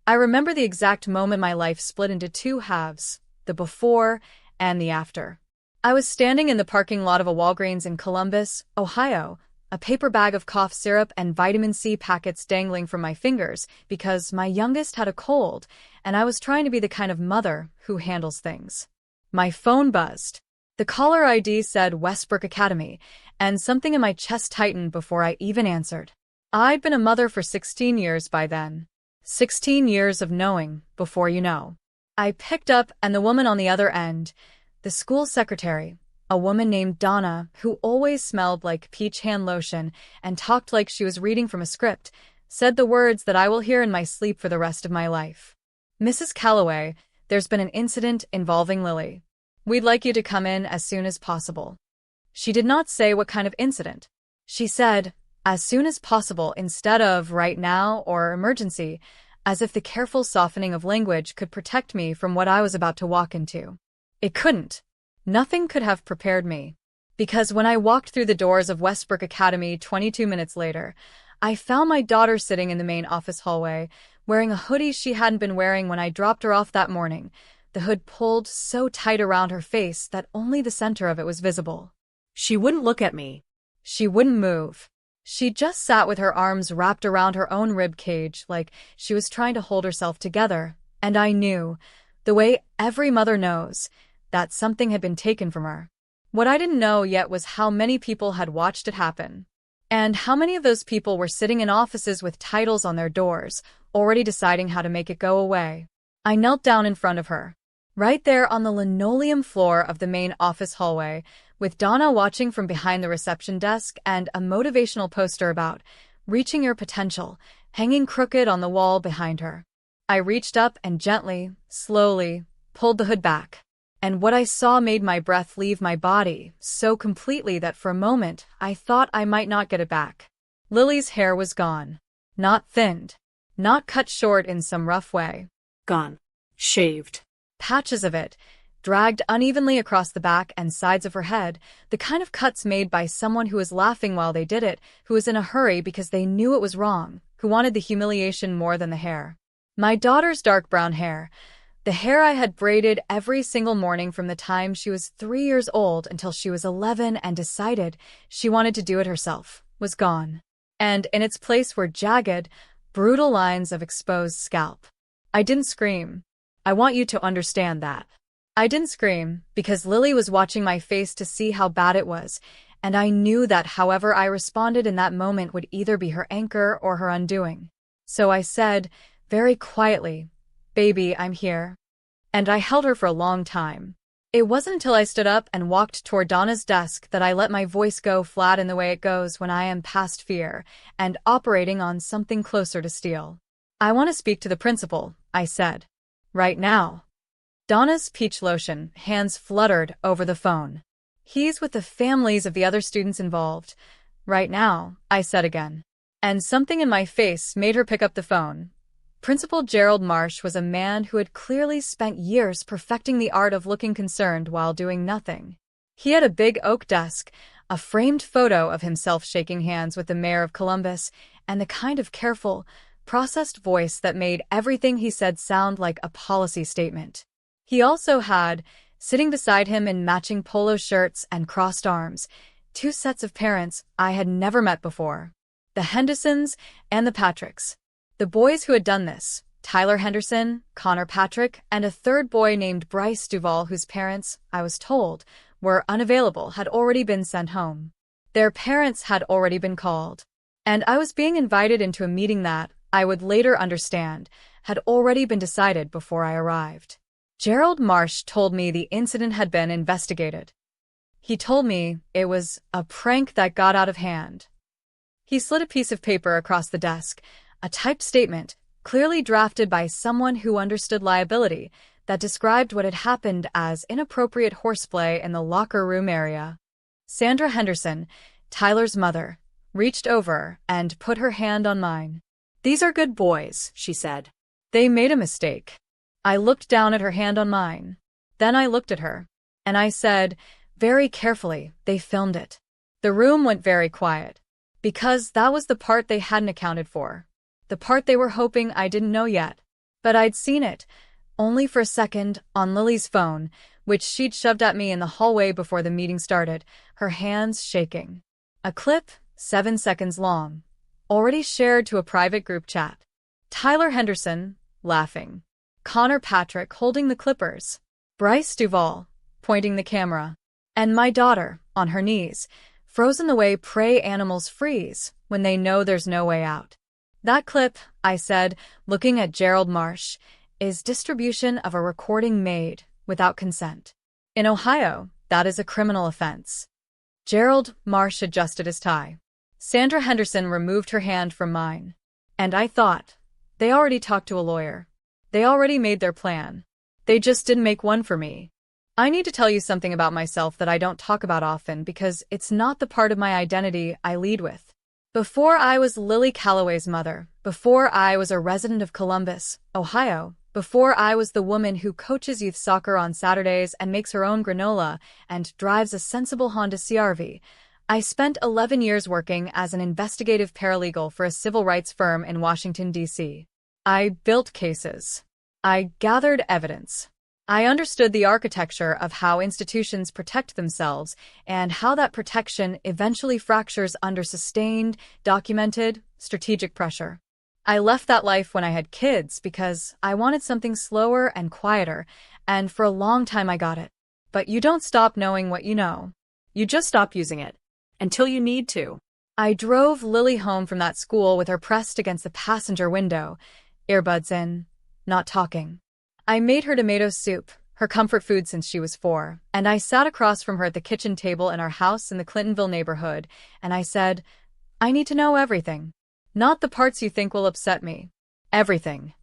I remember the exact moment my life split into two halves, the before and the after. I was standing in the parking lot of a Walgreens in Columbus, Ohio, a paper bag of cough syrup and vitamin C packets dangling from my fingers because my youngest had a cold, and I was trying to be the kind of mother who handles things. My phone buzzed. The caller ID said Westbrook Academy, and something in my chest tightened before I even answered. I'd been a mother for 16 years by then. 16 years of knowing before you know. I picked up, and the woman on the other end, the school secretary, a woman named Donna, who always smelled like peach hand lotion and talked like she was reading from a script, said the words that I will hear in my sleep for the rest of my life. Mrs. Calloway, there's been an incident involving Lily. We'd like you to come in as soon as possible. She did not say what kind of incident. She said, as soon as possible instead of right now or emergency, as if the careful softening of language could protect me from what I was about to walk into. It couldn't. Nothing could have prepared me. Because when I walked through the doors of Westbrook Academy 22 minutes later, I found my daughter sitting in the main office hallway, wearing a hoodie she hadn't been wearing when I dropped her off that morning, the hood pulled so tight around her face that only the center of it was visible. She wouldn't look at me. She wouldn't move. She just sat with her arms wrapped around her own rib cage like she was trying to hold herself together, and I knew, the way every mother knows, that something had been taken from her. What I didn't know yet was how many people had watched it happen. And how many of those people were sitting in offices with titles on their doors, already deciding how to make it go away. I knelt down in front of her. Right there on the linoleum floor of the main office hallway, with Donna watching from behind the reception desk and a motivational poster about reaching your potential hanging crooked on the wall behind her. I reached up and gently, slowly, pulled the hood back. And what I saw made my breath leave my body so completely that for a moment I thought I might not get it back. Lily's hair was gone. Not thinned. Not cut short in some rough way. Gone. Shaved. Patches of it, dragged unevenly across the back and sides of her head, the kind of cuts made by someone who was laughing while they did it, who was in a hurry because they knew it was wrong, who wanted the humiliation more than the hair. My daughter's dark brown hair, the hair I had braided every single morning from the time she was 3 years old until she was 11 and decided she wanted to do it herself, was gone. And in its place were jagged, brutal lines of exposed scalp. I didn't scream. I want you to understand that. I didn't scream because Lily was watching my face to see how bad it was, and I knew that however I responded in that moment would either be her anchor or her undoing. So I said, very quietly, "Baby, I'm here." And I held her for a long time. It wasn't until I stood up and walked toward Donna's desk that I let my voice go flat in the way it goes when I am past fear and operating on something closer to steel. "I want to speak to the principal," I said. "Right now." Donna's peach lotion hands fluttered over the phone. "He's with the families of the other students involved." "Right now," I said again. And something in my face made her pick up the phone. Principal Gerald Marsh was a man who had clearly spent years perfecting the art of looking concerned while doing nothing. He had a big oak desk, a framed photo of himself shaking hands with the mayor of Columbus, and the kind of careful, processed voice that made everything he said sound like a policy statement. He also had, sitting beside him in matching polo shirts and crossed arms, two sets of parents I had never met before. The Hendersons and the Patricks. The boys who had done this, Tyler Henderson, Connor Patrick, and a third boy named Bryce Duvall whose parents, I was told, were unavailable, had already been sent home. Their parents had already been called. And I was being invited into a meeting that, I would later understand, had already been decided before I arrived. Gerald Marsh told me the incident had been investigated. He told me it was a prank that got out of hand. He slid a piece of paper across the desk, a typed statement, clearly drafted by someone who understood liability, that described what had happened as inappropriate horseplay in the locker room area. Sandra Henderson, Tyler's mother, reached over and put her hand on mine. "These are good boys," she said. "They made a mistake." I looked down at her hand on mine. Then I looked at her. And I said, very carefully, "They filmed it." The room went very quiet. Because that was the part they hadn't accounted for. The part they were hoping I didn't know yet. But I'd seen it, only for a second, on Lily's phone, which she'd shoved at me in the hallway before the meeting started, her hands shaking. A clip, 7 seconds long, already shared to a private group chat. Tyler Henderson, laughing. Connor Patrick holding the clippers. Bryce Duval, pointing the camera. And my daughter, on her knees, frozen the way prey animals freeze when they know there's no way out. That clip, I said, looking at Gerald Marsh, is distribution of a recording made without consent. In Ohio, that is a criminal offense. Gerald Marsh adjusted his tie. Sandra Henderson removed her hand from mine. And I thought, they already talked to a lawyer. They already made their plan. They just didn't make one for me. I need to tell you something about myself that I don't talk about often because it's not the part of my identity I lead with. Before I was Lily Calloway's mother, before I was a resident of Columbus, Ohio, before I was the woman who coaches youth soccer on Saturdays and makes her own granola and drives a sensible Honda CR-V, I spent 11 years working as an investigative paralegal for a civil rights firm in Washington, D.C. I built cases. I gathered evidence. I understood the architecture of how institutions protect themselves and how that protection eventually fractures under sustained, documented, strategic pressure. I left that life when I had kids because I wanted something slower and quieter, and for a long time I got it. But you don't stop knowing what you know. You just stop using it. Until you need to. I drove Lily home from that school with her pressed against the passenger window, earbuds in, not talking. I made her tomato soup, her comfort food since she was 4, and I sat across from her at the kitchen table in our house in the Clintonville neighborhood, and I said, I need to know everything. Not the parts you think will upset me. Everything.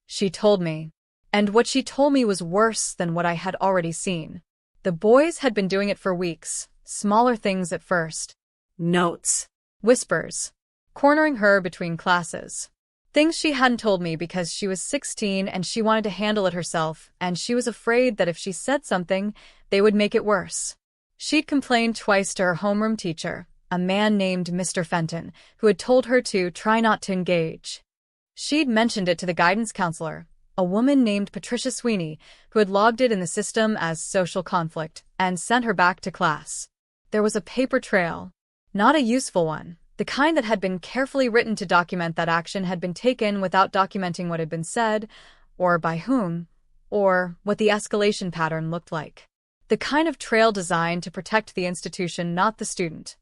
She told me. And what she told me was worse than what I had already seen. The boys had been doing it for weeks, smaller things at first. Notes. Whispers. Cornering her between classes. Things she hadn't told me because she was 16 and she wanted to handle it herself, and she was afraid that if she said something, they would make it worse. She'd complained twice to her homeroom teacher, a man named Mr. Fenton, who had told her to try not to engage. She'd mentioned it to the guidance counselor, a woman named Patricia Sweeney, who had logged it in the system as social conflict and sent her back to class. There was a paper trail. Not a useful one. The kind that had been carefully written to document that action had been taken without documenting what had been said, or by whom, or what the escalation pattern looked like. The kind of trail designed to protect the institution, not the student.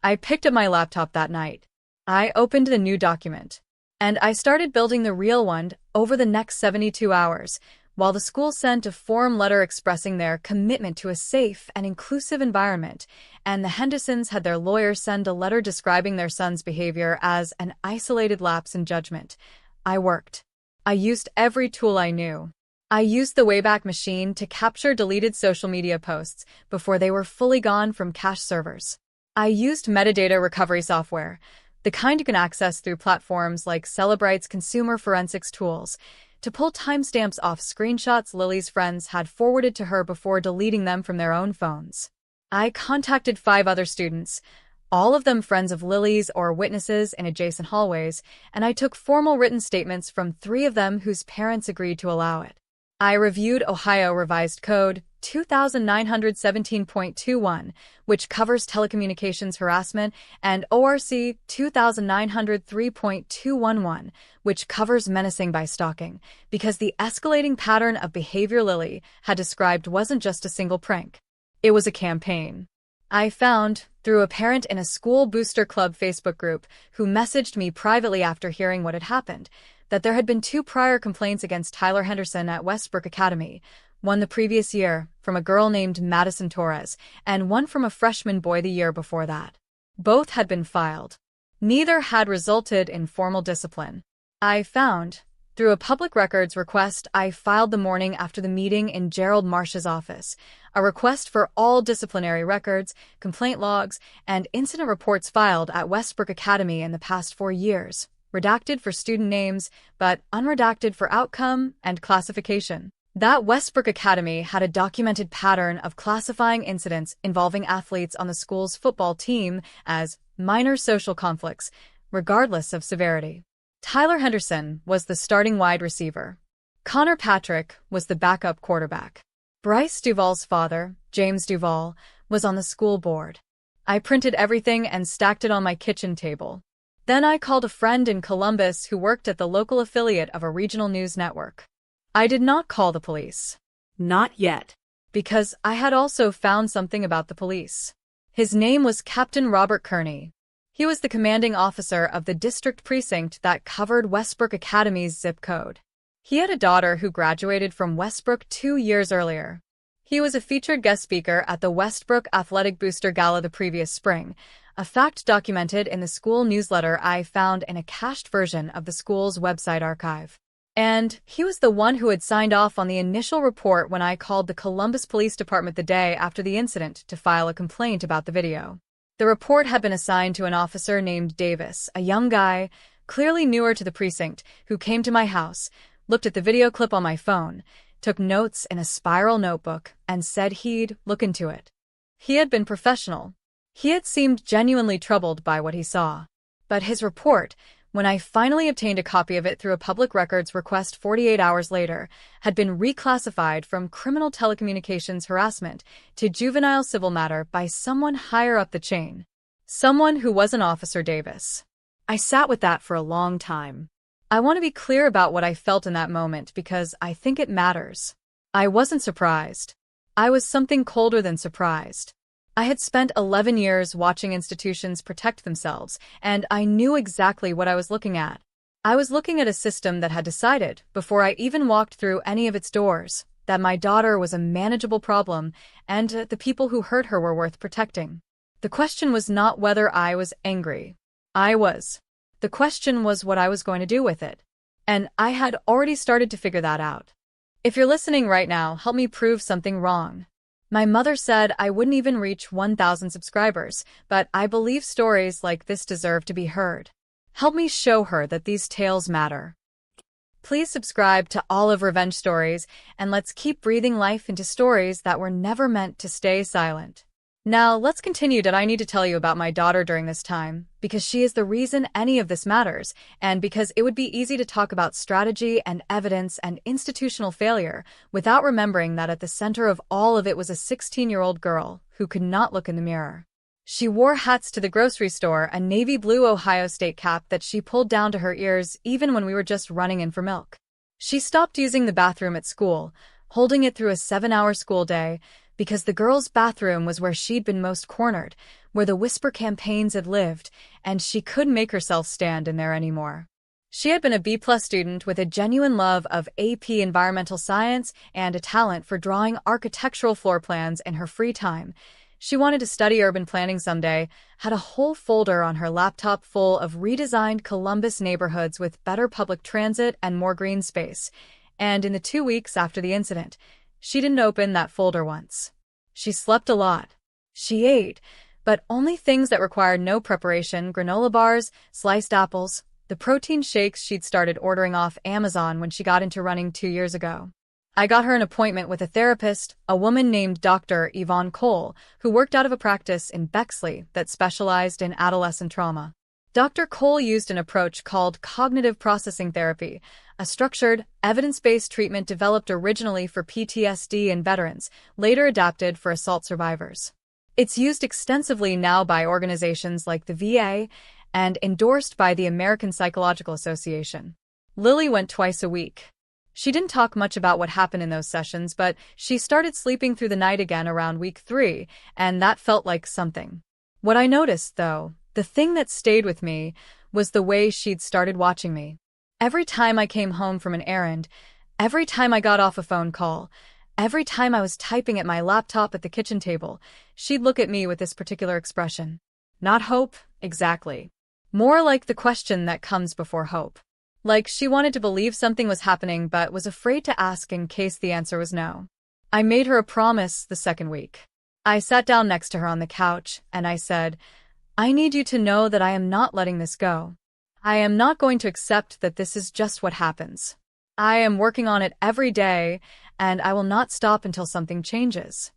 I picked up my laptop that night. I opened the new document. And I started building the real one over the next 72 hours, while the school sent a form letter expressing their commitment to a safe and inclusive environment, and the Hendersons had their lawyer send a letter describing their son's behavior as an isolated lapse in judgment. I worked. I used every tool I knew. I used the Wayback Machine to capture deleted social media posts before they were fully gone from cache servers. I used metadata recovery software, the kind you can access through platforms like Cellebrite's consumer forensics tools, to pull timestamps off screenshots Lily's friends had forwarded to her before deleting them from their own phones. I contacted 5 other students, all of them friends of Lily's or witnesses in adjacent hallways, and I took formal written statements from 3 of them whose parents agreed to allow it. I reviewed Ohio Revised Code 2917.21, which covers telecommunications harassment, and ORC 2903.211, which covers menacing by stalking, because the escalating pattern of behavior Lily had described wasn't just a single prank. It was a campaign. I found, through a parent in a school booster club Facebook group who messaged me privately after hearing what had happened, that there had been 2 prior complaints against Tyler Henderson at Westbrook Academy, one the previous year from a girl named Madison Torres, and one from a freshman boy the year before that. Both had been filed. Neither had resulted in formal discipline. I found, through a public records request I filed the morning after the meeting in Gerald Marsh's office, a request for all disciplinary records, complaint logs, and incident reports filed at Westbrook Academy in the past 4 years, redacted for student names, but unredacted for outcome and classification. That Westbrook Academy had a documented pattern of classifying incidents involving athletes on the school's football team as minor social conflicts, regardless of severity. Tyler Henderson was the starting wide receiver. Connor Patrick was the backup quarterback. Bryce Duvall's father, James Duvall, was on the school board. I printed everything and stacked it on my kitchen table. Then I called a friend in Columbus who worked at the local affiliate of a regional news network. I did not call the police. Not yet. Because I had also found something about the police. His name was Captain Robert Kearney. He was the commanding officer of the district precinct that covered Westbrook Academy's zip code. He had a daughter who graduated from Westbrook 2 years earlier. He was a featured guest speaker at the Westbrook Athletic Booster Gala the previous spring, a fact documented in the school newsletter I found in a cached version of the school's website archive. And he was the one who had signed off on the initial report when I called the Columbus Police Department the day after the incident to file a complaint about the video. The report had been assigned to an officer named Davis, a young guy, clearly newer to the precinct, who came to my house, looked at the video clip on my phone, took notes in a spiral notebook, and said he'd look into it. He had been professional. He had seemed genuinely troubled by what he saw. But his report, when I finally obtained a copy of it through a public records request 48 hours later, had been reclassified from criminal telecommunications harassment to juvenile civil matter by someone higher up the chain. Someone who wasn't Officer Davis. I sat with that for a long time. I want to be clear about what I felt in that moment because I think it matters. I wasn't surprised. I was something colder than surprised. I had spent 11 years watching institutions protect themselves, and I knew exactly what I was looking at. I was looking at a system that had decided, before I even walked through any of its doors, that my daughter was a manageable problem and the people who hurt her were worth protecting. The question was not whether I was angry. I was. The question was what I was going to do with it. And I had already started to figure that out. If you're listening right now, help me prove something wrong. My mother said I wouldn't even reach 1,000 subscribers, but I believe stories like this deserve to be heard. Help me show her that these tales matter. Please subscribe to Olive Revenge Stories, and let's keep breathing life into stories that were never meant to stay silent. Now, let's continue. Did I need to tell you about my daughter during this time? Because she is the reason any of this matters, and because it would be easy to talk about strategy and evidence and institutional failure without remembering that at the center of all of it was a 16-year-old girl who could not look in the mirror. She wore hats to the grocery store, a navy blue Ohio State cap that she pulled down to her ears even when we were just running in for milk. She stopped using the bathroom at school, holding it through a 7-hour school day, because the girls' bathroom was where she'd been most cornered, where the whisper campaigns had lived, and she couldn't make herself stand in there anymore. She had been a B-plus student with a genuine love of AP Environmental Science and a talent for drawing architectural floor plans in her free time. She wanted to study urban planning someday, had a whole folder on her laptop full of redesigned Columbus neighborhoods with better public transit and more green space. And in the 2 weeks after the incident, she didn't open that folder once. She slept a lot. She ate, but only things that required no preparation: granola bars, sliced apples, the protein shakes she'd started ordering off Amazon when she got into running 2 years ago. I got her an appointment with a therapist, a woman named Dr. Yvonne Cole, who worked out of a practice in Bexley that specialized in adolescent trauma. Dr. Cole used an approach called cognitive processing therapy, a structured, evidence-based treatment developed originally for PTSD in veterans, later adapted for assault survivors. It's used extensively now by organizations like the VA and endorsed by the American Psychological Association. Lily went twice a week. She didn't talk much about what happened in those sessions, but she started sleeping through the night again around week 3, and that felt like something. What I noticed, though, the thing that stayed with me, was the way she'd started watching me. Every time I came home from an errand, every time I got off a phone call, every time I was typing at my laptop at the kitchen table, she'd look at me with this particular expression. Not hope, exactly. More like the question that comes before hope. Like she wanted to believe something was happening but was afraid to ask in case the answer was no. I made her a promise the second week. I sat down next to her on the couch, and I said, I need you to know that I am not letting this go. I am not going to accept that this is just what happens. I am working on it every day, and I will not stop until something changes.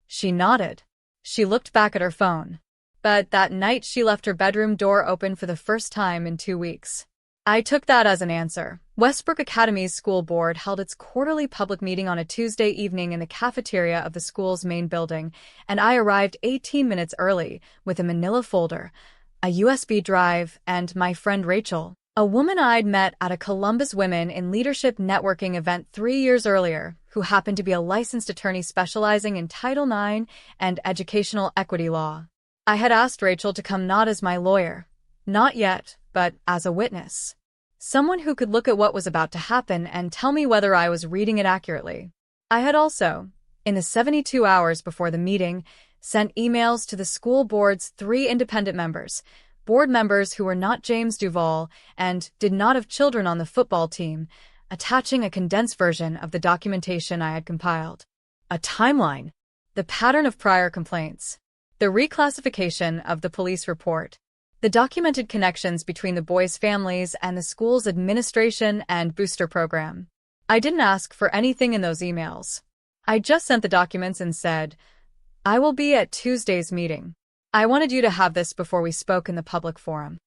She nodded. She looked back at her phone. But that night she left her bedroom door open for the first time in 2 weeks. I took that as an answer, Westbrook Academy's school board held its quarterly public meeting on a Tuesday evening in the cafeteria of the school's main building, and I arrived 18 minutes early with a manila folder, a USB drive, and my friend Rachel, a woman I'd met at a Columbus Women in Leadership networking event 3 years earlier, who happened to be a licensed attorney specializing in Title IX and educational equity law. I had asked Rachel to come not as my lawyer, not yet, but as a witness. Someone who could look at what was about to happen and tell me whether I was reading it accurately. I had also, in the 72 hours before the meeting, sent emails to the school board's 3 independent members, board members who were not James Duval and did not have children on the football team, attaching a condensed version of the documentation I had compiled. A timeline, the pattern of prior complaints, the reclassification of the police report, the documented connections between the boys' families and the school's administration and booster program. I didn't ask for anything in those emails. I just sent the documents and said, "I will be at Tuesday's meeting. I wanted you to have this before we spoke in the public forum."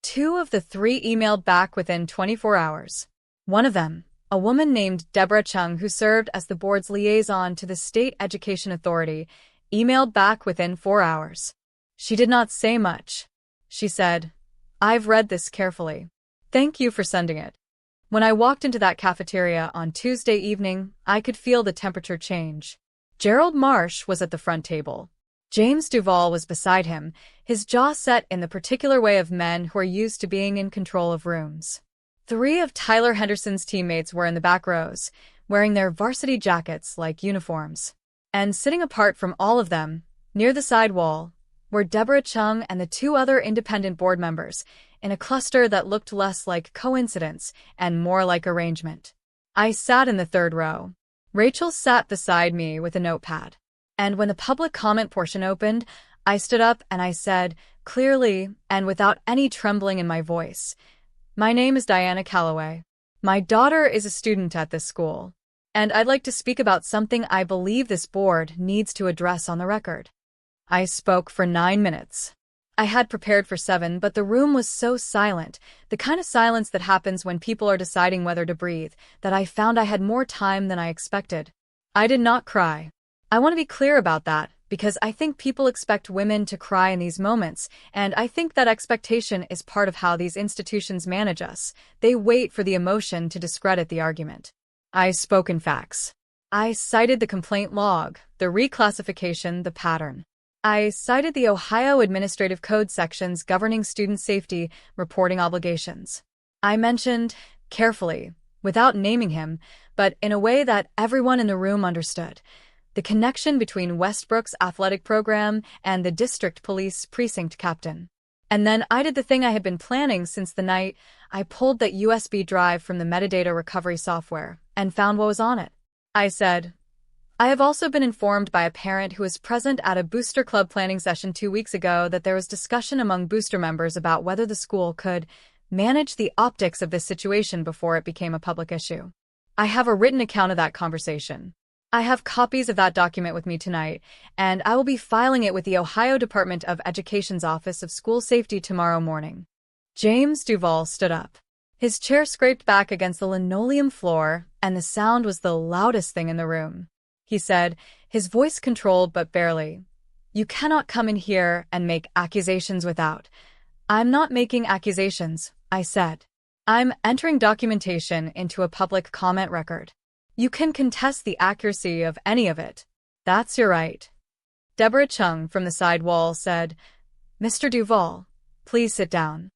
2 of the 3 emailed back within 24 hours. One of them, a woman named Deborah Chung, who served as the board's liaison to the State Education Authority, emailed back within 4 hours. She did not say much. She said, "I've read this carefully. Thank you for sending it." When I walked into that cafeteria on Tuesday evening, I could feel the temperature change. Gerald Marsh was at the front table. James Duval was beside him, his jaw set in the particular way of men who are used to being in control of rooms. 3 of Tyler Henderson's teammates were in the back rows, wearing their varsity jackets like uniforms. And sitting apart from all of them, near the side wall, were Deborah Chung and the 2 other independent board members, in a cluster that looked less like coincidence and more like arrangement. I sat in the 3rd row. Rachel sat beside me with a notepad. And when the public comment portion opened, I stood up and I said, clearly and without any trembling in my voice, "My name is Diana Calloway. My daughter is a student at this school, and I'd like to speak about something I believe this board needs to address on the record." I spoke for 9 minutes. I had prepared for 7, but the room was so silent, the kind of silence that happens when people are deciding whether to breathe, that I found I had more time than I expected. I did not cry. I want to be clear about that, because I think people expect women to cry in these moments, and I think that expectation is part of how these institutions manage us. They wait for the emotion to discredit the argument. I spoke in facts. I cited the complaint log, the reclassification, the pattern. I cited the Ohio Administrative Code sections governing student safety reporting obligations. I mentioned, carefully, without naming him, but in a way that everyone in the room understood, the connection between Westbrook's athletic program and the district police precinct captain. And then I did the thing I had been planning since the night I pulled that USB drive from the metadata recovery software and found what was on it. I said, "I have also been informed by a parent who was present at a booster club planning session 2 weeks ago that there was discussion among booster members about whether the school could manage the optics of this situation before it became a public issue. I have a written account of that conversation. I have copies of that document with me tonight, and I will be filing it with the Ohio Department of Education's Office of School Safety tomorrow morning." James Duval stood up. His chair scraped back against the linoleum floor, and the sound was the loudest thing in the room. He said, his voice controlled but barely, "You cannot come in here and make accusations without." "I'm not making accusations," I said. "I'm entering documentation into a public comment record. You can contest the accuracy of any of it. That's your right." Deborah Chung from the side wall said, "Mr. Duval, please sit down."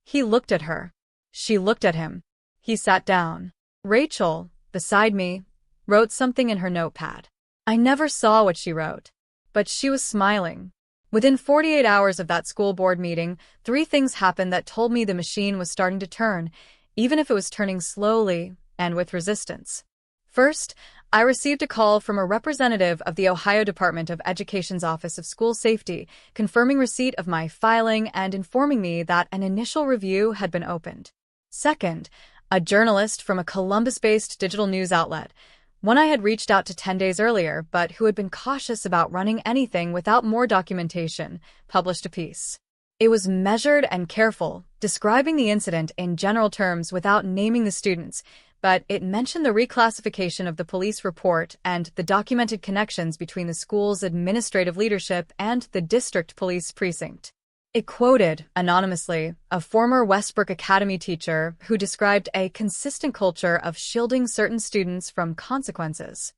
He looked at her. She looked at him. He sat down. Rachel, beside me, wrote something in her notepad. I never saw what she wrote, but she was smiling. Within 48 hours of that school board meeting, 3 things happened that told me the machine was starting to turn, even if it was turning slowly and with resistance. First, I received a call from a representative of the Ohio Department of Education's Office of School Safety, confirming receipt of my filing and informing me that an initial review had been opened. Second, a journalist from a Columbus-based digital news outlet, one I had reached out to 10 days earlier, but who had been cautious about running anything without more documentation, published a piece. It was measured and careful, describing the incident in general terms without naming the students, but it mentioned the reclassification of the police report and the documented connections between the school's administrative leadership and the district police precinct. It quoted, anonymously, a former Westbrook Academy teacher who described a consistent culture of shielding certain students from consequences.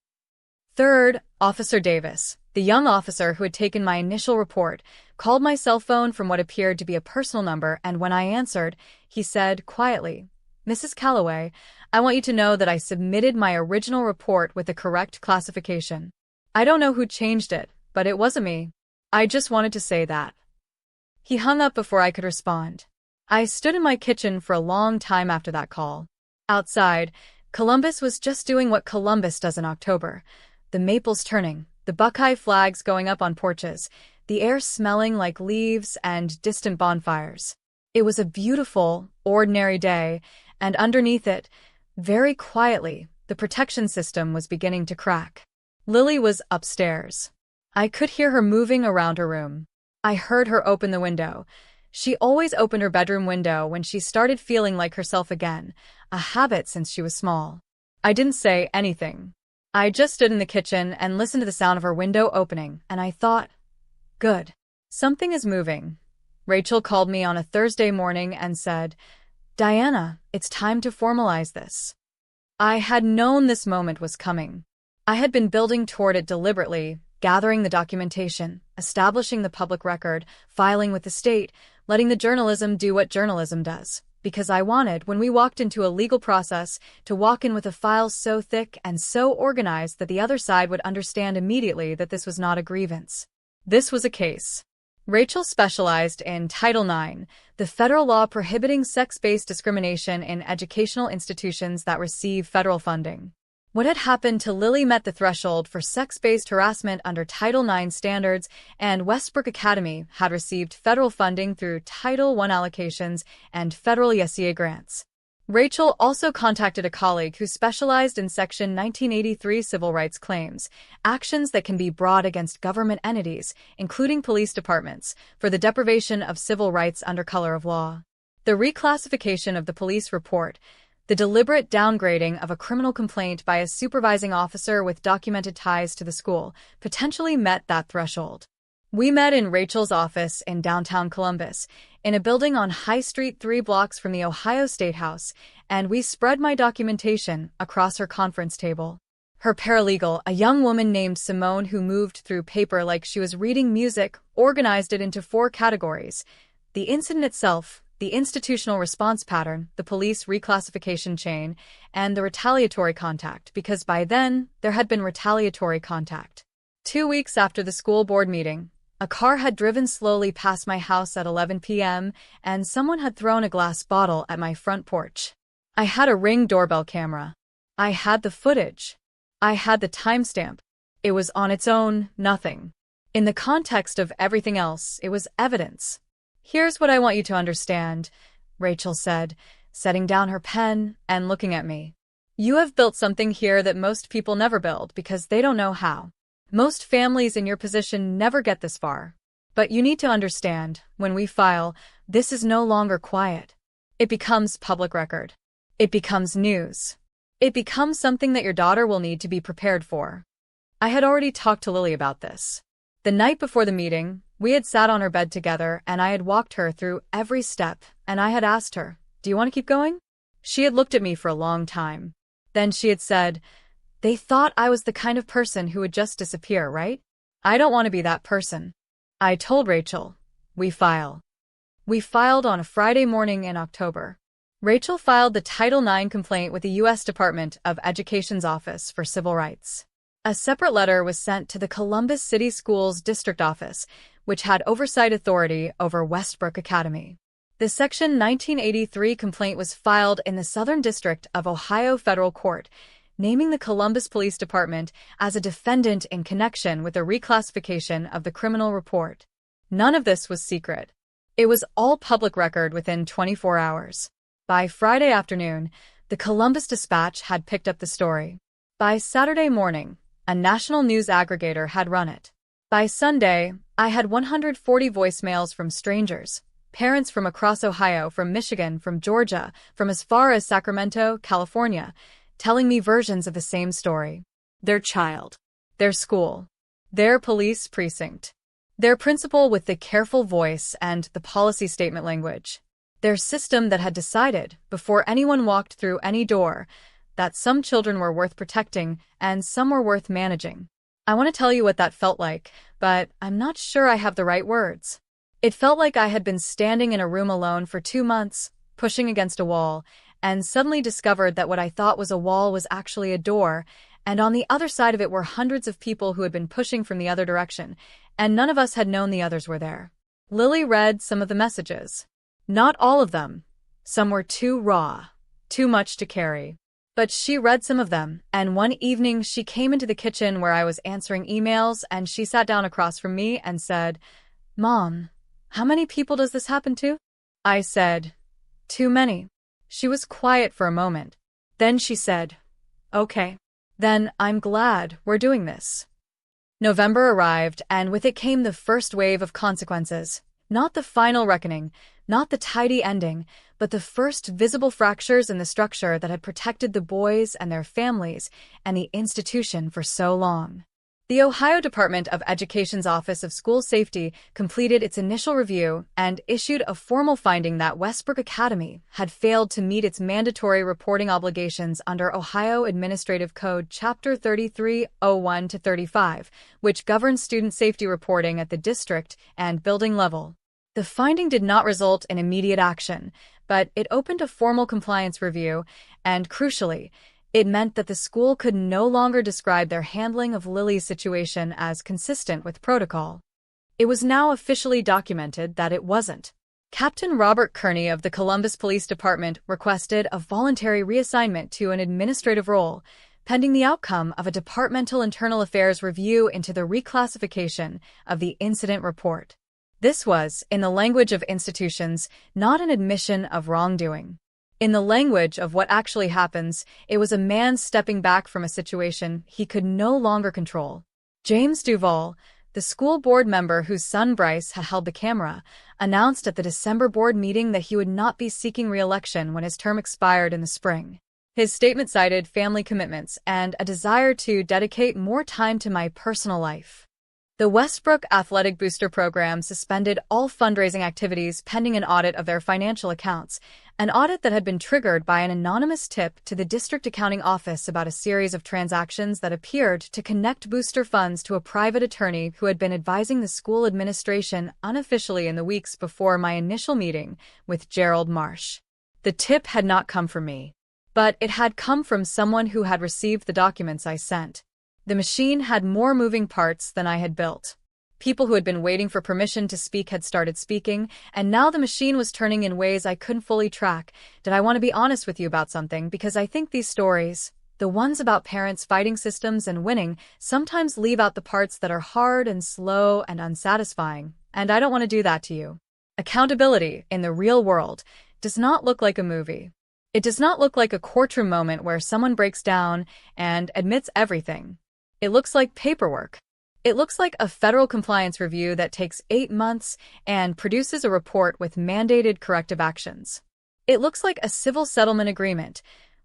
Third, Officer Davis, the young officer who had taken my initial report, called my cell phone from what appeared to be a personal number, and when I answered, he said quietly, "Mrs. Calloway, I want you to know that I submitted my original report with the correct classification. I don't know who changed it, but it wasn't me. I just wanted to say that." He hung up before I could respond. I stood in my kitchen for a long time after that call. Outside, Columbus was just doing what Columbus does in October. The maples turning, the Buckeye flags going up on porches, the air smelling like leaves and distant bonfires. It was a beautiful, ordinary day, and underneath it, very quietly, the protection system was beginning to crack. Lily was upstairs. I could hear her moving around her room. I heard her open the window. She always opened her bedroom window when she started feeling like herself again, a habit since she was small. I didn't say anything. I just stood in the kitchen and listened to the sound of her window opening, and I thought, good. Something is moving. Rachel called me on a Thursday morning and said, "Diana, it's time to formalize this." I had known this moment was coming. I had been building toward it deliberately, gathering the documentation, establishing the public record, filing with the state, letting the journalism do what journalism does. Because I wanted, when we walked into a legal process, to walk in with a file so thick and so organized that the other side would understand immediately that this was not a grievance. This was a case. Rachel specialized in Title IX, the federal law prohibiting sex-based discrimination in educational institutions that receive federal funding. What had happened to Lily met the threshold for sex-based harassment under Title IX standards, and Westbrook Academy had received federal funding through Title I allocations and federal ESEA grants. Rachel also contacted a colleague who specialized in Section 1983 civil rights claims, actions that can be brought against government entities, including police departments, for the deprivation of civil rights under color of law. The reclassification of the police report, the deliberate downgrading of a criminal complaint by a supervising officer with documented ties to the school, potentially met that threshold. We met in Rachel's office in downtown Columbus, in a building on High Street 3 blocks from the Ohio State House, and we spread my documentation across her conference table. Her paralegal, a young woman named Simone who moved through paper like she was reading music, organized it into 4 categories: the incident itself, the institutional response pattern, the police reclassification chain, and the retaliatory contact, because by then, there had been retaliatory contact. 2 weeks after the school board meeting, a car had driven slowly past my house at 11 p.m., and someone had thrown a glass bottle at my front porch. I had a Ring doorbell camera. I had the footage. I had the timestamp. It was on its own, nothing. In the context of everything else, it was evidence. "Here's what I want you to understand," Rachel said, setting down her pen and looking at me. "You have built something here that most people never build because they don't know how. Most families in your position never get this far. But you need to understand, when we file, this is no longer quiet. It becomes public record. It becomes news. It becomes something that your daughter will need to be prepared for." I had already talked to Lily about this. The night before the meeting, we had sat on her bed together and I had walked her through every step, and I had asked her, "Do you want to keep going?" She had looked at me for a long time. Then she had said, "They thought I was the kind of person who would just disappear, right? I don't want to be that person." I told Rachel, "We file." We filed on a Friday morning in October. Rachel filed the Title IX complaint with the U.S. Department of Education's Office for Civil Rights. A separate letter was sent to the Columbus City Schools District Office, which had oversight authority over Westbrook Academy. The Section 1983 complaint was filed in the Southern District of Ohio Federal Court, naming the Columbus Police Department as a defendant in connection with the reclassification of the criminal report. None of this was secret. It was all public record within 24 hours. By Friday afternoon, the Columbus Dispatch had picked up the story. By Saturday morning, a national news aggregator had run it. By Sunday, I had 140 voicemails from strangers, Parents from across Ohio, from Michigan, from Georgia, from as far as Sacramento, California, telling me versions of the same story. Their child. Their school. Their police precinct. Their principal with the careful voice and the policy statement language. Their system that had decided, before anyone walked through any door, that some children were worth protecting and some were worth managing. I want to tell you what that felt like, but I'm not sure I have the right words. It felt like I had been standing in a room alone for 2 months, pushing against a wall, and suddenly discovered that what I thought was a wall was actually a door, and on the other side of it were hundreds of people who had been pushing from the other direction, and none of us had known the others were there. Lily read some of the messages. Not all of them. Some were too raw, too much to carry. But she read some of them, and one evening she came into the kitchen where I was answering emails, and she sat down across from me and said, "Mom, how many people does this happen to?" I said, "Too many." She was quiet for a moment. Then she said, "Okay. Then I'm glad we're doing this." November arrived, and with it came the first wave of consequences. Not the final reckoning, not the tidy ending, but the first visible fractures in the structure that had protected the boys and their families and the institution for so long. The Ohio Department of Education's Office of School Safety completed its initial review and issued a formal finding that Westbrook Academy had failed to meet its mandatory reporting obligations under Ohio Administrative Code Chapter 3301-35, which governs student safety reporting at the district and building level. The finding did not result in immediate action, but it opened a formal compliance review, and crucially, it meant that the school could no longer describe their handling of Lily's situation as consistent with protocol. It was now officially documented that it wasn't. Captain Robert Kearney of the Columbus Police Department requested a voluntary reassignment to an administrative role, pending the outcome of a departmental internal affairs review into the reclassification of the incident report. This was, in the language of institutions, not an admission of wrongdoing. In the language of what actually happens, it was a man stepping back from a situation he could no longer control. James Duval, the school board member whose son Bryce had held the camera, announced at the December board meeting that he would not be seeking re-election when his term expired in the spring. His statement cited family commitments and a desire to dedicate more time to my personal life. The Westbrook Athletic Booster Program suspended all fundraising activities pending an audit of their financial accounts, an audit that had been triggered by an anonymous tip to the district accounting office about a series of transactions that appeared to connect booster funds to a private attorney who had been advising the school administration unofficially in the weeks before my initial meeting with Gerald Marsh. The tip had not come from me, but it had come from someone who had received the documents I sent. The machine had more moving parts than I had built. People who had been waiting for permission to speak had started speaking, and now the machine was turning in ways I couldn't fully track. Did I want to be honest with you about something? Because I think these stories, the ones about parents fighting systems and winning, sometimes leave out the parts that are hard and slow and unsatisfying, and I don't want to do that to you. Accountability, in the real world, does not look like a movie. It does not look like a courtroom moment where someone breaks down and admits everything. It looks like paperwork. It looks like a federal compliance review that takes 8 months and produces a report with mandated corrective actions. It looks like a civil settlement agreement,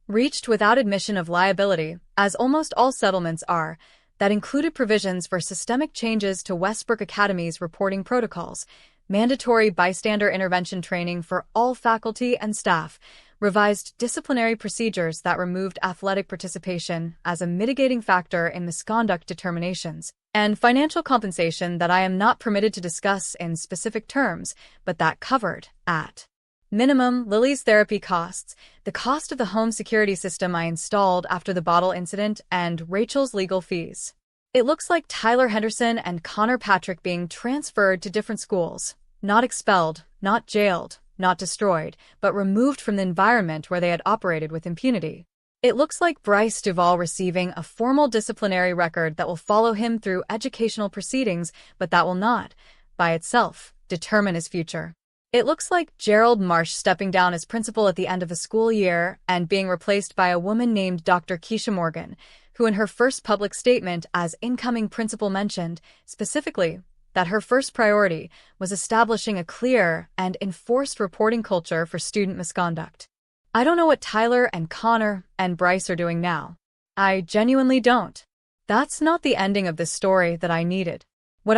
reached without admission of liability, as almost all settlements are, that included provisions for systemic changes to Westbrook Academy's reporting protocols, mandatory bystander intervention training for all faculty and staff, revised disciplinary procedures that removed athletic participation as a mitigating factor in misconduct determinations, and financial compensation that I am not permitted to discuss in specific terms, but that covered, at minimum, Lily's therapy costs, the cost of the home security system I installed after the bottle incident, and Rachel's legal fees. It looks like Tyler Henderson and Connor Patrick being transferred to different schools, not expelled, not jailed, not destroyed, but removed from the environment where they had operated with impunity. It looks like Bryce Duval receiving a formal disciplinary record that will follow him through educational proceedings, but that will not, by itself, determine his future. It looks like Gerald Marsh stepping down as principal at the end of the school year and being replaced by a woman named Dr. Keisha Morgan, who in her first public statement as incoming principal mentioned, specifically, that her first priority was establishing a clear and enforced reporting culture for student misconduct. I don't know what Tyler and Connor and Bryce are doing now. I genuinely don't. That's not the ending of this story that I needed. What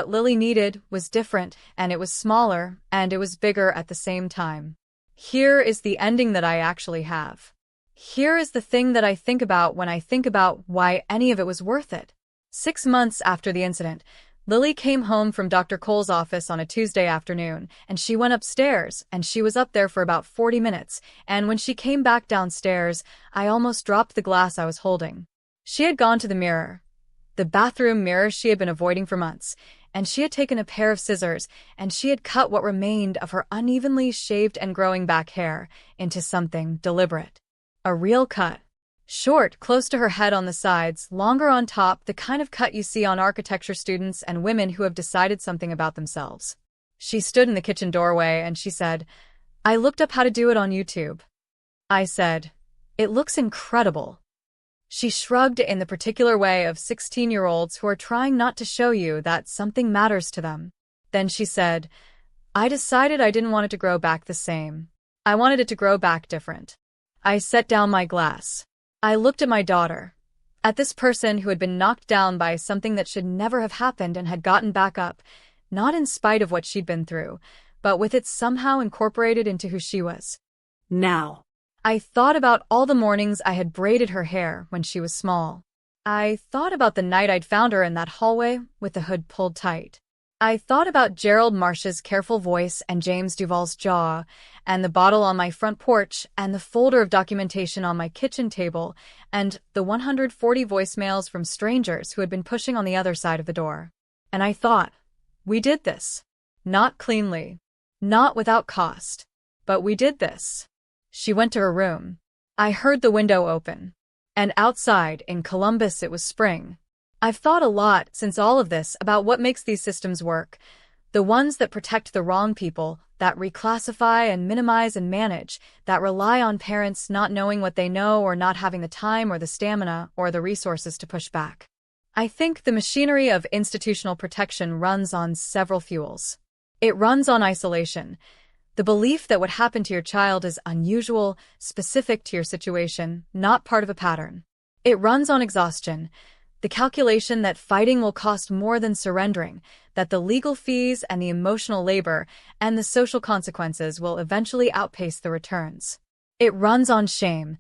Lily needed, was different, and it was smaller, and it was bigger at the same time. Here is the ending that I actually have. Here is the thing that I think about when I think about why any of it was worth it. 6 months after the incident, Lily came home from Dr. Cole's office on a Tuesday afternoon, and she went upstairs, and she was up there for about 40 minutes, and when she came back downstairs, I almost dropped the glass I was holding. She had gone to the mirror, the bathroom mirror she had been avoiding for months, and she had taken a pair of scissors, and she had cut what remained of her unevenly shaved and growing back hair into something deliberate. A real cut. Short, close to her head on the sides, longer on top, the kind of cut you see on architecture students and women who have decided something about themselves. She stood in the kitchen doorway and she said, "I looked up how to do it on YouTube." I said, "It looks incredible." She shrugged in the particular way of 16-year-olds who are trying not to show you that something matters to them. Then she said, "I decided I didn't want it to grow back the same. I wanted it to grow back different." I set down my glass. I looked at my daughter, at this person who had been knocked down by something that should never have happened and had gotten back up, not in spite of what she'd been through, but with it somehow incorporated into who she was. Now. I thought about all the mornings I had braided her hair when she was small. I thought about the night I'd found her in that hallway with the hood pulled tight. I thought about Gerald Marsh's careful voice and James Duval's jaw, and the bottle on my front porch, and the folder of documentation on my kitchen table, and the 140 voicemails from strangers who had been pushing on the other side of the door. And I thought, we did this. Not cleanly. Not without cost. But we did this. She went to her room. I heard the window open. And outside, in Columbus, it was spring. I've thought a lot since all of this about what makes these systems work. The ones that protect the wrong people, that reclassify and minimize and manage, that rely on parents not knowing what they know or not having the time or the stamina or the resources to push back. I think the machinery of institutional protection runs on several fuels. It runs on isolation. The belief that what happened to your child is unusual, specific to your situation, not part of a pattern. It runs on exhaustion. The calculation that fighting will cost more than surrendering, that the legal fees and the emotional labor and the social consequences will eventually outpace the returns. It runs on shame,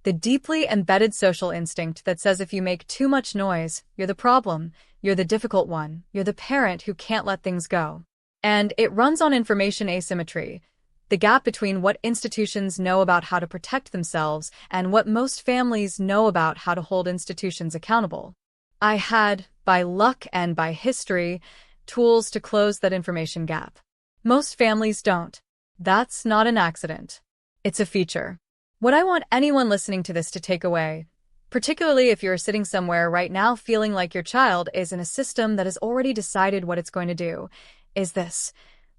the deeply embedded social instinct that says if you make too much noise, you're the problem, you're the difficult one, you're the parent who can't let things go. And it runs on information asymmetry, the gap between what institutions know about how to protect themselves and what most families know about how to hold institutions accountable. I had, by luck and by history, tools to close that information gap. Most families don't. That's not an accident. It's a feature. What I want anyone listening to this to take away, particularly if you're sitting somewhere right now feeling like your child is in a system that has already decided what it's going to do, is this.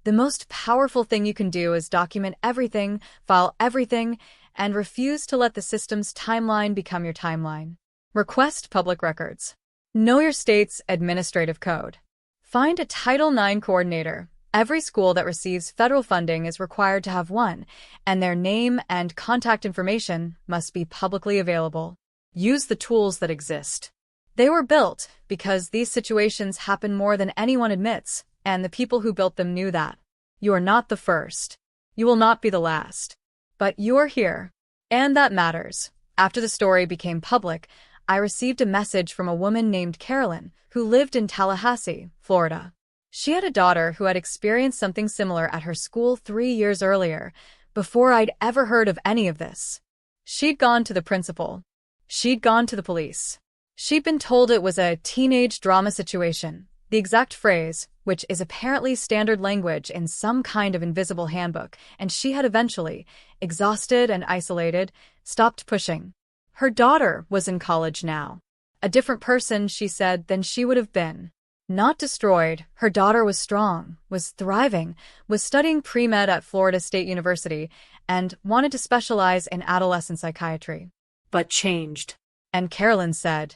The most powerful thing you can do is document everything, file everything, and refuse to let the system's timeline become your timeline. Request public records. Know your state's administrative code. Find a Title IX coordinator. Every school that receives federal funding is required to have one, and their name and contact information must be publicly available. Use the tools that exist. They were built because these situations happen more than anyone admits, and the people who built them knew that. You are not the first. You will not be the last. But you are here. And that matters. After the story became public, I received a message from a woman named Carolyn, who lived in Tallahassee, Florida. She had a daughter who had experienced something similar at her school 3 years earlier, before I'd ever heard of any of this. She'd gone to the principal. She'd gone to the police. She'd been told it was a teenage drama situation, the exact phrase, which is apparently standard language in some kind of invisible handbook, and she had eventually, exhausted and isolated, stopped pushing. Her daughter was in college now. A different person, she said, than she would have been. Not destroyed, her daughter was strong, was thriving, was studying pre-med at Florida State University, and wanted to specialize in adolescent psychiatry. But changed. And Carolyn said,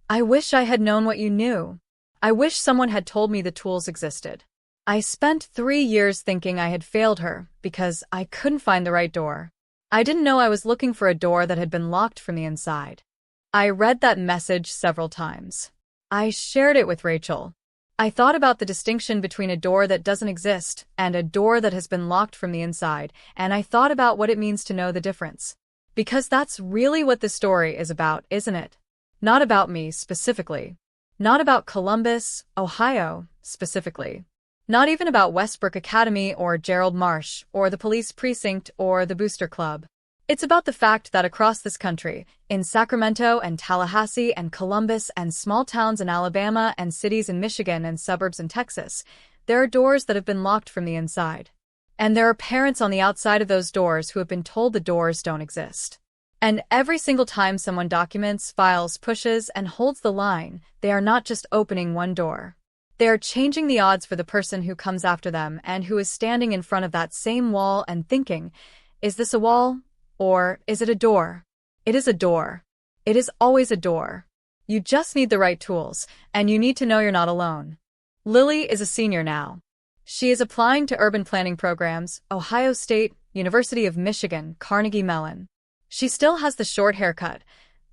"I wish I had known what you knew. I wish someone had told me the tools existed. I spent 3 years thinking I had failed her because I couldn't find the right door. I didn't know I was looking for a door that had been locked from the inside. I read that message several times. I shared it with Rachel. I thought about the distinction between a door that doesn't exist and a door that has been locked from the inside, and I thought about what it means to know the difference. Because that's really what this story is about, isn't it? Not about me specifically. Not about Columbus, Ohio, specifically. Not even about Westbrook Academy or Gerald Marsh or the police precinct or the Booster Club. It's about the fact that across this country, in Sacramento and Tallahassee and Columbus and small towns in Alabama and cities in Michigan and suburbs in Texas, there are doors that have been locked from the inside. And there are parents on the outside of those doors who have been told the doors don't exist. And every single time someone documents, files, pushes, and holds the line, they are not just opening one door. They are changing the odds for the person who comes after them and who is standing in front of that same wall and thinking, is this a wall? Or is it a door? It is a door. It is always a door. You just need the right tools, and you need to know you're not alone. Lily is a senior now. She is applying to urban planning programs, Ohio State, University of Michigan, Carnegie Mellon. She still has the short haircut,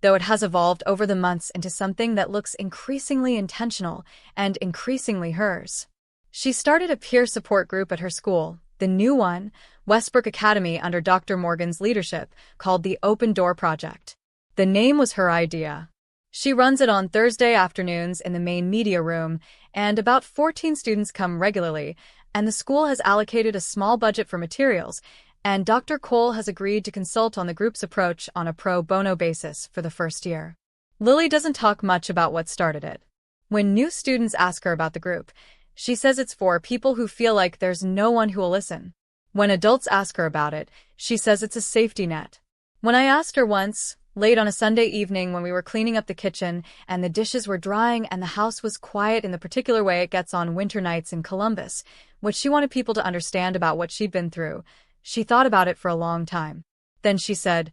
though it has evolved over the months into something that looks increasingly intentional and increasingly hers. She started a peer support group at her school, the new one, Westbrook Academy under Dr. Morgan's leadership, called the Open Door Project. The name was her idea. She runs it on Thursday afternoons in the main media room, and about 14 students come regularly, and the school has allocated a small budget for materials, and Dr. Cole has agreed to consult on the group's approach on a pro bono basis for the first year. Lily doesn't talk much about what started it. When new students ask her about the group, she says it's for people who feel like there's no one who will listen. When adults ask her about it, she says it's a safety net. When I asked her once, late on a Sunday evening when we were cleaning up the kitchen and the dishes were drying and the house was quiet in the particular way it gets on winter nights in Columbus, what she wanted people to understand about what she'd been through, she thought about it for a long time. Then she said,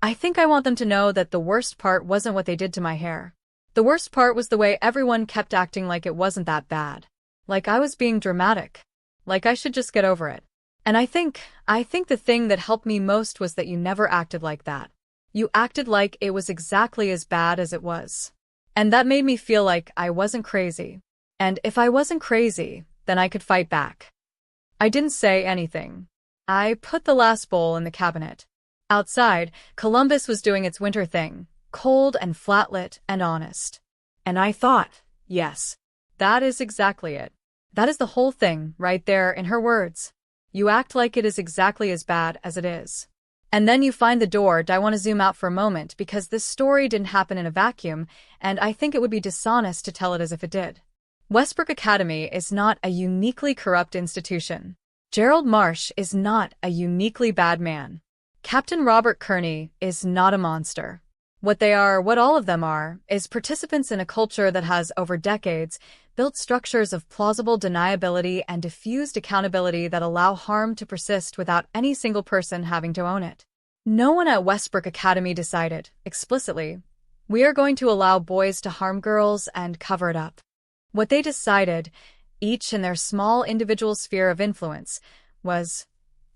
I think I want them to know that the worst part wasn't what they did to my hair. The worst part was the way everyone kept acting like it wasn't that bad. Like I was being dramatic. Like I should just get over it. And I think the thing that helped me most was that you never acted like that. You acted like it was exactly as bad as it was. And that made me feel like I wasn't crazy. And if I wasn't crazy, then I could fight back. I didn't say anything. I put the last bowl in the cabinet. Outside, Columbus was doing its winter thing, cold and flat-lit and honest. And I thought, yes, that is exactly it. That is the whole thing, right there in her words. You act like it is exactly as bad as it is. And then you find the door. I want to zoom out for a moment because this story didn't happen in a vacuum, and I think it would be dishonest to tell it as if it did. Westbrook Academy is not a uniquely corrupt institution. Gerald Marsh is not a uniquely bad man. Captain Robert Kearney is not a monster. What they are, what all of them are, is participants in a culture that has, over decades, built structures of plausible deniability and diffused accountability that allow harm to persist without any single person having to own it. No one at Westbrook Academy decided, explicitly, we are going to allow boys to harm girls and cover it up. What they decided, each in their small individual sphere of influence, was,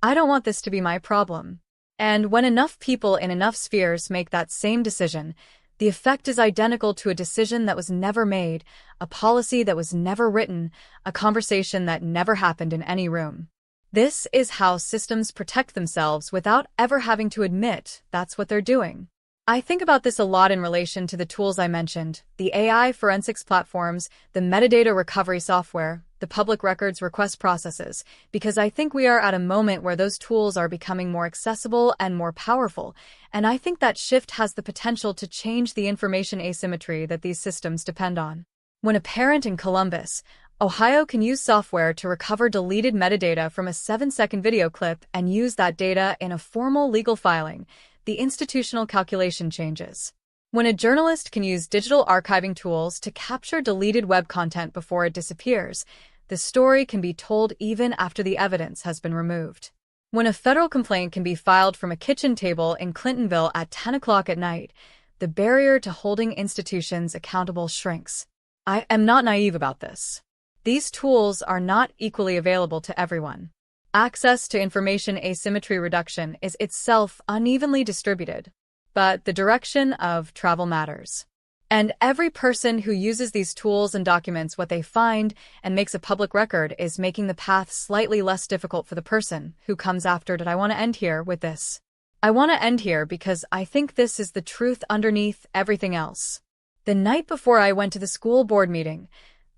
I don't want this to be my problem. And when enough people in enough spheres make that same decision, the effect is identical to a decision that was never made, a policy that was never written, a conversation that never happened in any room. This is how systems protect themselves without ever having to admit that's what they're doing. I think about this a lot in relation to the tools I mentioned, the AI forensics platforms, the metadata recovery software, the public records request processes, because I think we are at a moment where those tools are becoming more accessible and more powerful, and I think that shift has the potential to change the information asymmetry that these systems depend on. When a parent in Columbus, Ohio can use software to recover deleted metadata from a 7-second video clip and use that data in a formal legal filing, the institutional calculation changes. When a journalist can use digital archiving tools to capture deleted web content before it disappears, the story can be told even after the evidence has been removed. When a federal complaint can be filed from a kitchen table in Clintonville at 10 o'clock at night, the barrier to holding institutions accountable shrinks. I am not naive about this. These tools are not equally available to everyone. Access to information asymmetry reduction is itself unevenly distributed, but the direction of travel matters. And every person who uses these tools and documents what they find and makes a public record is making the path slightly less difficult for the person who comes after it. I want to end here with this. I want to end here because I think this is the truth underneath everything else. The night before I went to the school board meeting,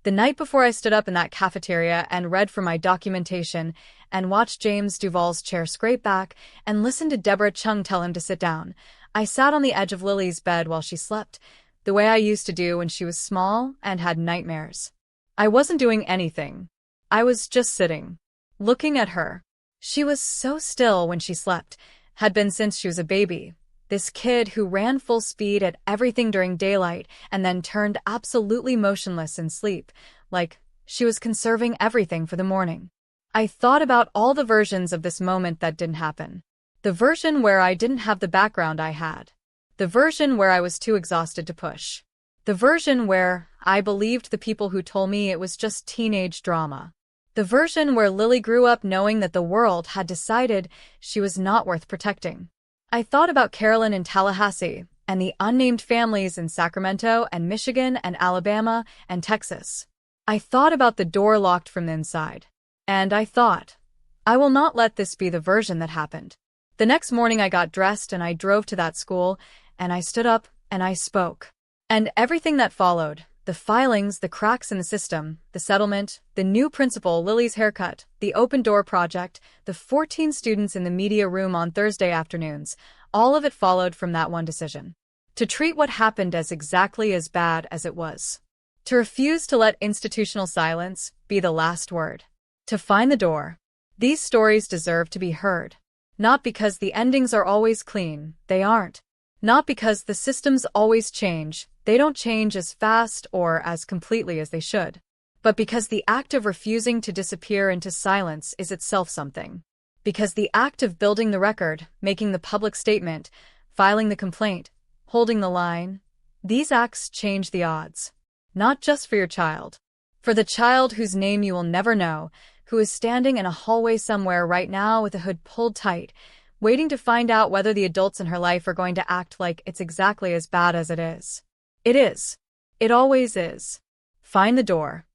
the night before I stood up in that cafeteria and read from my documentation and watched James Duval's chair scrape back and listened to Deborah Chung tell him to sit down, I sat on the edge of Lily's bed while she slept, the way I used to do when she was small and had nightmares. I wasn't doing anything. I was just sitting, looking at her. She was so still when she slept, had been since she was a baby. This kid who ran full speed at everything during daylight and then turned absolutely motionless in sleep, like she was conserving everything for the morning. I thought about all the versions of this moment that didn't happen. The version where I didn't have the background I had. The version where I was too exhausted to push. The version where I believed the people who told me it was just teenage drama. The version where Lily grew up knowing that the world had decided she was not worth protecting. I thought about Carolyn in Tallahassee and the unnamed families in Sacramento and Michigan and Alabama and Texas. I thought about the door locked from the inside. And I thought, I will not let this be the version that happened. The next morning I got dressed and I drove to that school, and I stood up and I spoke. And everything that followed, the filings, the cracks in the system, the settlement, the new principal, Lily's haircut, the open door project, the 14 students in the media room on Thursday afternoons, all of it followed from that one decision. To treat what happened as exactly as bad as it was. To refuse to let institutional silence be the last word. To find the door. These stories deserve to be heard. Not because the endings are always clean, they aren't. Not because the systems always change, they don't change as fast or as completely as they should. But because the act of refusing to disappear into silence is itself something. Because the act of building the record, making the public statement, filing the complaint, holding the line, these acts change the odds. Not just for your child. For the child whose name you will never know, who is standing in a hallway somewhere right now with a hood pulled tight, waiting to find out whether the adults in her life are going to act like it's exactly as bad as it is. It is. It always is. Find the door.